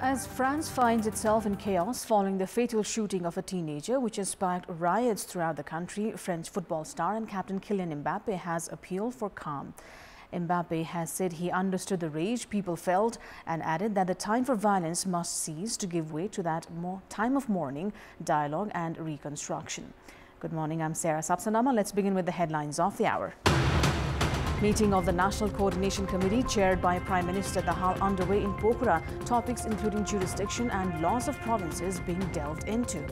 As France finds itself in chaos following the fatal shooting of a teenager which has sparked riots throughout the country, French football star and captain Kylian Mbappe has appealed for calm. Mbappe has said he understood the rage people felt and added that the time for violence must cease to give way to that time of mourning, dialogue and reconstruction. Good morning, I'm Sarah Sapsanamma. Let's begin with the headlines of the hour. Meeting of the National Coordination Committee chaired by Prime Minister Dahal underway in Pokhara, topics including jurisdiction and laws of provinces being delved into.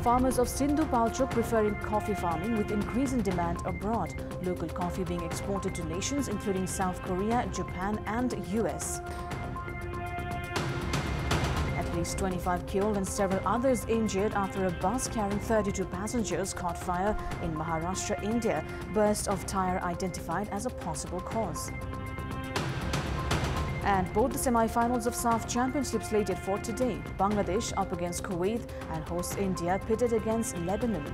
Farmers of Sindhu Palchok preferring coffee farming with increase in demand abroad. Local coffee being exported to nations including South Korea, Japan and US. At least 25 killed and several others injured after a bus carrying 32 passengers caught fire in Maharashtra, India. Burst of tire identified as a possible cause. And both the semi-finals of SAF Championship slated for today. Bangladesh up against Kuwait and hosts India pitted against Lebanon.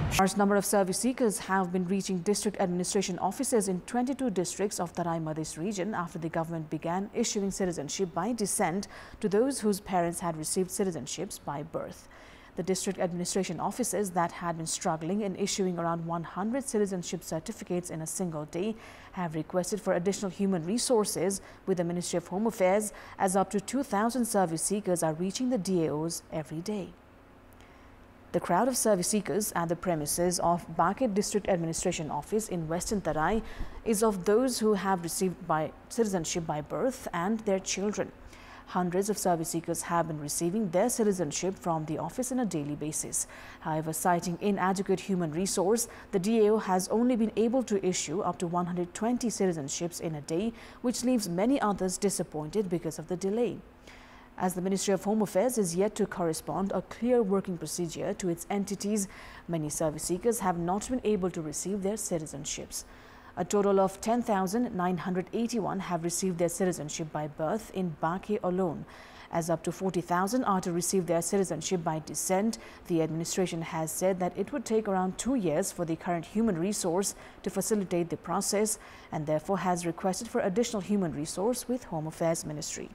A large number of service seekers have been reaching district administration offices in 22 districts of Tarai Madhya region after the government began issuing citizenship by descent to those whose parents had received citizenships by birth. The district administration offices that had been struggling in issuing around 100 citizenship certificates in a single day have requested for additional human resources with the Ministry of Home Affairs, as up to 2,000 service seekers are reaching the DAOs every day. The crowd of service seekers at the premises of Baket District Administration Office in Western Tarai is of those who have received citizenship by birth and their children. Hundreds of service seekers have been receiving their citizenship from the office on a daily basis. However, citing inadequate human resource, the DAO has only been able to issue up to 120 citizenships in a day, which leaves many others disappointed because of the delay. As the Ministry of Home Affairs is yet to correspond a clear working procedure to its entities, many service seekers have not been able to receive their citizenships. A total of 10,981 have received their citizenship by birth in Baket alone. As up to 40,000 are to receive their citizenship by descent, the administration has said that it would take around 2 years for the current human resource to facilitate the process and therefore has requested for additional human resource with Home Affairs Ministry.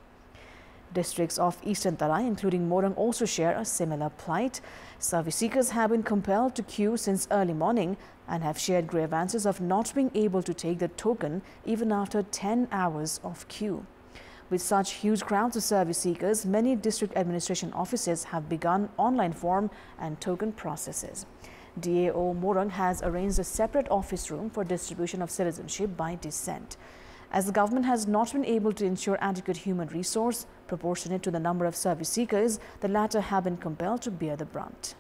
Districts of Eastern Tarai, including Morang, also share a similar plight. Service seekers have been compelled to queue since early morning and have shared grievances of not being able to take the token even after 10 hours of queue. With such huge crowds of service seekers, many district administration offices have begun online form and token processes. DAO Morang has arranged a separate office room for distribution of citizenship by descent. As the government has not been able to ensure adequate human resource proportionate to the number of service seekers, the latter have been compelled to bear the brunt.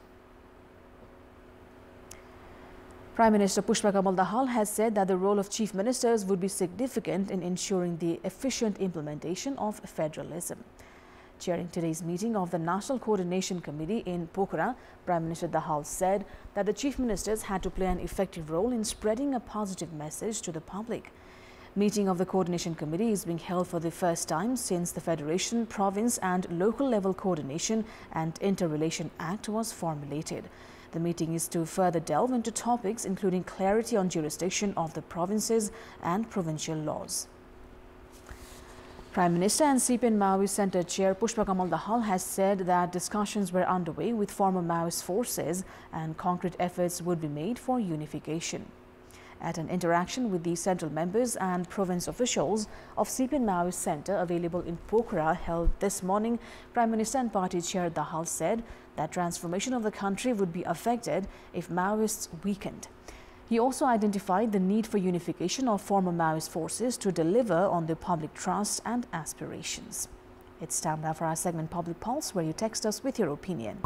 Prime Minister Pushpa Kamal Dahal has said that the role of chief ministers would be significant in ensuring the efficient implementation of federalism. Chairing today's meeting of the National Coordination Committee in Pokhara, Prime Minister Dahal said that the chief ministers had to play an effective role in spreading a positive message to the public. Meeting of the Coordination Committee is being held for the first time since the Federation, Province and Local Level Coordination and Interrelation Act was formulated. The meeting is to further delve into topics including clarity on jurisdiction of the provinces and provincial laws. Prime Minister and CPN Maoist Centre Chair Pushpa Kamal Dahal has said that discussions were underway with former Maoist forces and concrete efforts would be made for unification. At an interaction with the central members and province officials of CPN Maoist Centre available in Pokhara held this morning, Prime Minister and Party Chair Dahal said that transformation of the country would be affected if Maoists weakened. He also identified the need for unification of former Maoist forces to deliver on their public trust and aspirations. It's time now for our segment Public Pulse, where you text us with your opinion.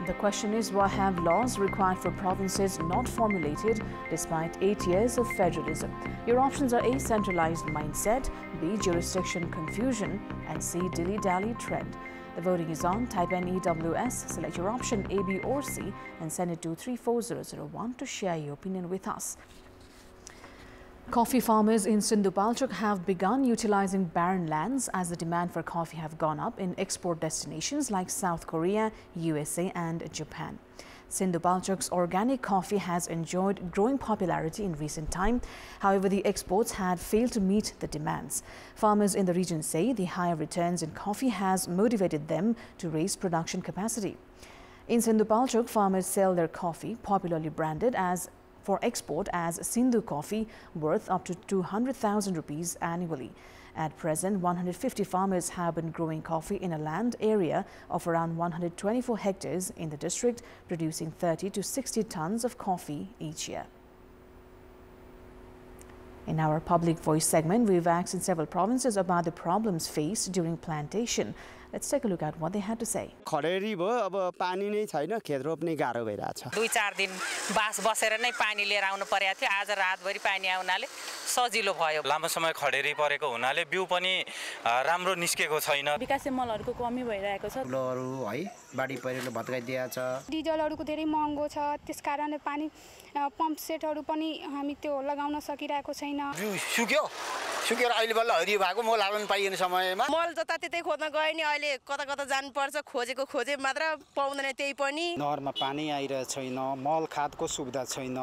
The question is, why have laws required for provinces not formulated despite 8 years of federalism? Your options are A. Centralized mindset, B. Jurisdiction confusion, and C. Dilly-dally trend. The voting is on. Type NEWS, select your option A, B or C and send it to 34001 to share your opinion with us. Coffee farmers in Sindhu Palchok have begun utilizing barren lands as the demand for coffee have gone up in export destinations like South Korea, USA and Japan. Sindhupalchok's organic coffee has enjoyed growing popularity in recent time. However, the exports had failed to meet the demands. Farmers in the region say the higher returns in coffee has motivated them to raise production capacity. In Sindhupalchok, farmers sell their coffee, popularly branded as for export as Sindhu coffee, worth up to 200,000 rupees annually. At present, 150 farmers have been growing coffee in a land area of around 124 hectares in the district, producing 30 to 60 tons of coffee each year. In our Public Voice segment, we've asked in several provinces about the problems faced during plantation. Let's take a look at what they had to say. खडेरी भयो अब पानी नै छैन खेत रोप्ने गाह्रो भइराछ 2-4 दिन बास बसेर नै पानी लिएर आउनु पर्या थियो आज रातभरि पानी आउनाले सजिलो भयो लामो समय खडेरी परेको हुनाले बिउ पनि राम्रो निस्केको छैन विकासे मलहरुको कमी भइरहेको छ फुलहरु है बाडी पहिरोले भत्काइदिया छ डिजलहरुको धेरै महँगो छ त्यसकारणले पानी पम्प सेटहरु पनि हामी त्यो लगाउन सकिरहेको छैन सुकेर अहिले बल्ल हरियो भएको मल हाल्न पाइएन समयमा मल जता त्यतै खोज्न गए नि अहिले कता कता जानु पर्छ खोजे मात्र पाउँदैन त्यही पनि नहरमा पानी आइरा छैन मल खादको सुविधा छैन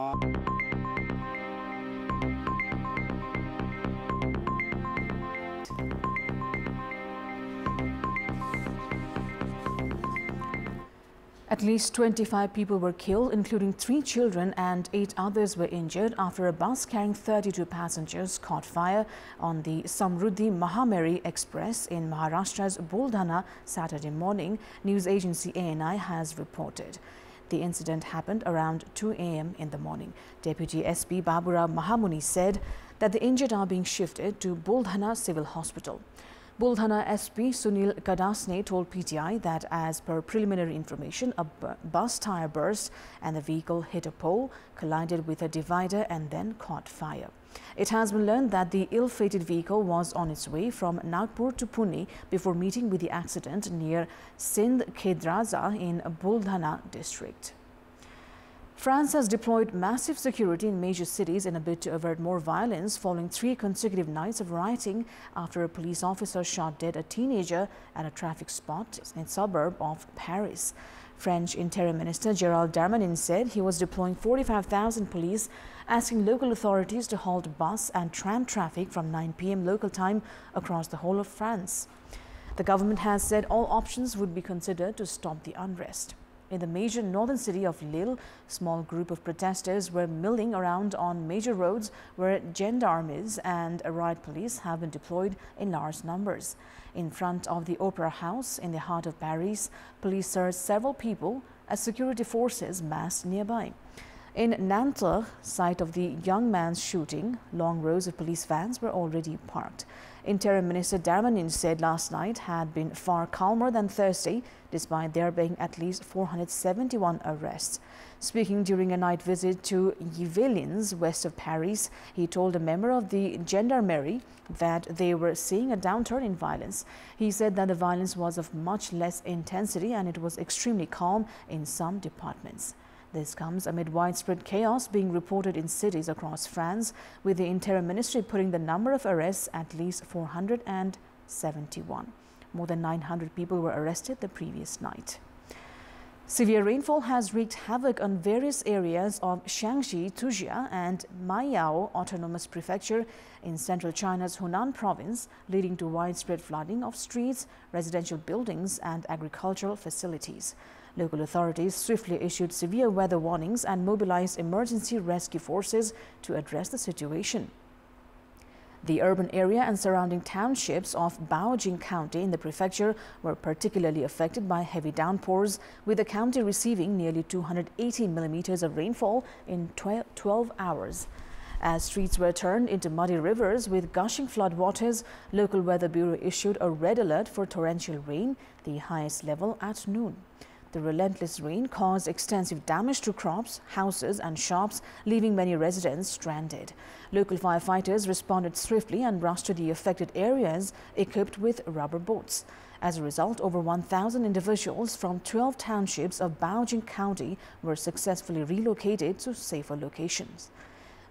At least 25 people were killed, including 3 children, and 8 others were injured after a bus carrying 32 passengers caught fire on the Samruddhi Mahamari Express in Maharashtra's Buldhana Saturday morning, news agency ANI has reported. The incident happened around 2 a.m. in the morning. Deputy SP Babura Mahamuni said that the injured are being shifted to Buldhana Civil Hospital. Buldhana SP Sunil Kadasne told PTI that as per preliminary information, a bus tire burst and the vehicle hit a pole, collided with a divider and then caught fire. It has been learned that the ill-fated vehicle was on its way from Nagpur to Pune before meeting with the accident near Sindh Khedraza in Buldhana district. France has deployed massive security in major cities in a bid to avert more violence following 3 consecutive nights of rioting after a police officer shot dead a teenager at a traffic spot in a suburb of Paris. French Interior Minister Gérald Darmanin said he was deploying 45,000 police, asking local authorities to halt bus and tram traffic from 9 p.m. local time across the whole of France. The government has said all options would be considered to stop the unrest. In the major northern city of Lille, a small group of protesters were milling around on major roads where gendarmes and riot police have been deployed in large numbers. In front of the Opera House in the heart of Paris, police searched several people as security forces massed nearby. In Nanterre, site of the young man's shooting, long rows of police vans were already parked. Interior Minister Darmanin said last night had been far calmer than Thursday, despite there being at least 471 arrests. Speaking during a night visit to Yvelines, west of Paris, he told a member of the gendarmerie that they were seeing a downturn in violence. He said that the violence was of much less intensity and it was extremely calm in some departments. This comes amid widespread chaos being reported in cities across France, with the Interior Ministry putting the number of arrests at least 471. More than 900 people were arrested the previous night. Severe rainfall has wreaked havoc on various areas of Shaanxi, Tuzhia and Maiyao Autonomous Prefecture in central China's Hunan province, leading to widespread flooding of streets, residential buildings and agricultural facilities. Local authorities swiftly issued severe weather warnings and mobilized emergency rescue forces to address the situation. The urban area and surrounding townships of Baojing County in the prefecture were particularly affected by heavy downpours, with the county receiving nearly 280 millimeters of rainfall in 12 hours. As streets were turned into muddy rivers with gushing floodwaters, local weather bureau issued a red alert for torrential rain, the highest level at noon. The relentless rain caused extensive damage to crops, houses and shops, leaving many residents stranded. Local firefighters responded swiftly and rushed to the affected areas equipped with rubber boats. As a result, over 1,000 individuals from 12 townships of Baojing County were successfully relocated to safer locations.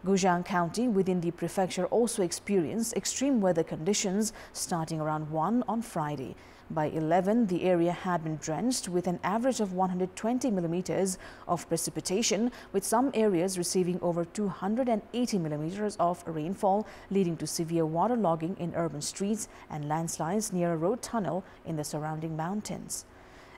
Gujiang County within the prefecture also experienced extreme weather conditions starting around 1 on Friday. By 11, the area had been drenched with an average of 120 millimeters of precipitation, with some areas receiving over 280 millimeters of rainfall, leading to severe waterlogging in urban streets and landslides near a road tunnel in the surrounding mountains.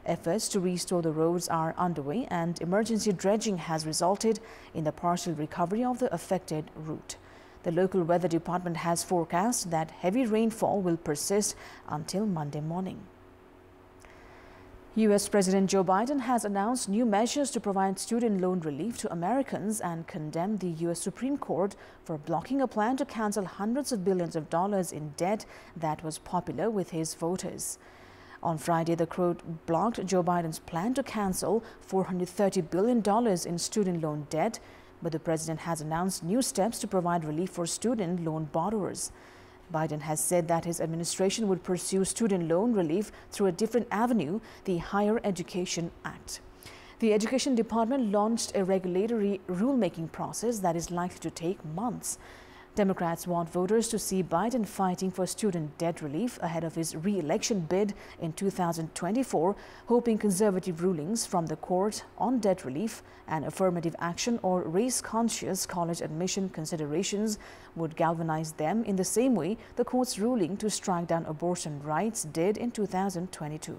Efforts to restore the roads are underway, and emergency dredging has resulted in the partial recovery of the affected route. The local weather department has forecast that heavy rainfall will persist until Monday morning. U.S. President Joe Biden has announced new measures to provide student loan relief to Americans and condemned the U.S. Supreme Court for blocking a plan to cancel hundreds of billions of dollars in debt that was popular with his voters. On Friday, the court blocked Joe Biden's plan to cancel $430 billion in student loan debt, but the president has announced new steps to provide relief for student loan borrowers. Biden has said that his administration would pursue student loan relief through a different avenue, the Higher Education Act. The Education Department launched a regulatory rulemaking process that is likely to take months. Democrats want voters to see Biden fighting for student debt relief ahead of his re-election bid in 2024, hoping conservative rulings from the court on debt relief and affirmative action or race-conscious college admission considerations would galvanize them in the same way the court's ruling to strike down abortion rights did in 2022.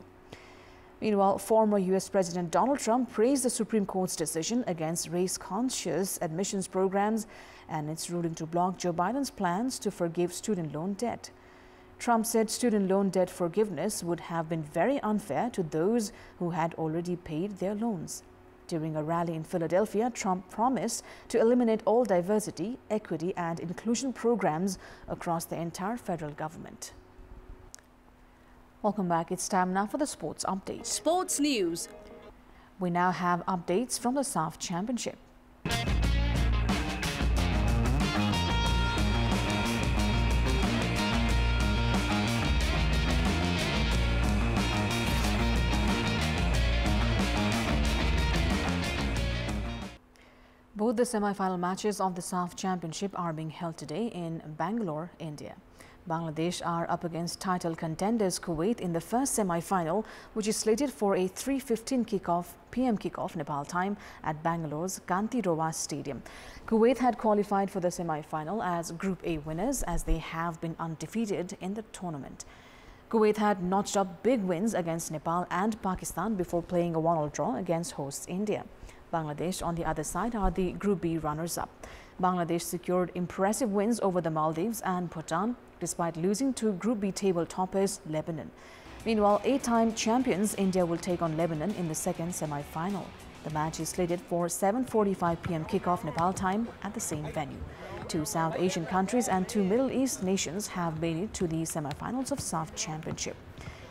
Meanwhile, former U.S. President Donald Trump praised the Supreme Court's decision against race-conscious admissions programs and its ruling to block Joe Biden's plans to forgive student loan debt. Trump said student loan debt forgiveness would have been very unfair to those who had already paid their loans. During a rally in Philadelphia, Trump promised to eliminate all diversity, equity, and inclusion programs across the entire federal government. Welcome back. It's time now for the sports update. Sports news. We now have updates from the SAF Championship. Both the semi-final matches of the SAF Championship are being held today in Bangalore, India. Bangladesh are up against title contenders Kuwait in the first semi-final, which is slated for a 3:15 p.m. kickoff Nepal time at Bangalore's Kantipur Stadium. Kuwait had qualified for the semi-final as Group A winners, as they have been undefeated in the tournament. Kuwait had notched up big wins against Nepal and Pakistan before playing a 1-1 draw against hosts India. Bangladesh, on the other side, are the Group B runners-up. Bangladesh secured impressive wins over the Maldives and Bhutan, despite losing to Group B table toppers Lebanon. Meanwhile, 8-time champions India will take on Lebanon in the second semi-final. The match is slated for 7:45 p.m. kickoff Nepal time at the same venue. 2 South Asian countries and 2 Middle East nations have made it to the semi-finals of SAF Championship.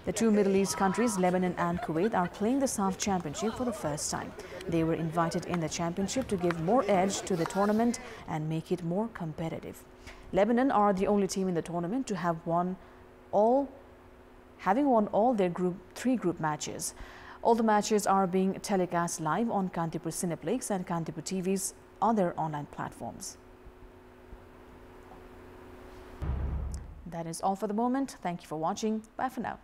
The 2 Middle East countries, Lebanon and Kuwait, are playing the SAF Championship for the first time. They were invited in the championship to give more edge to the tournament and make it more competitive. Lebanon are the only team in the tournament to have won all their Group 3 group matches. All the matches are being telecast live on Kantipur Cineplex and Kantipur TV's other online platforms. That is all for the moment. Thank you for watching. Bye for now.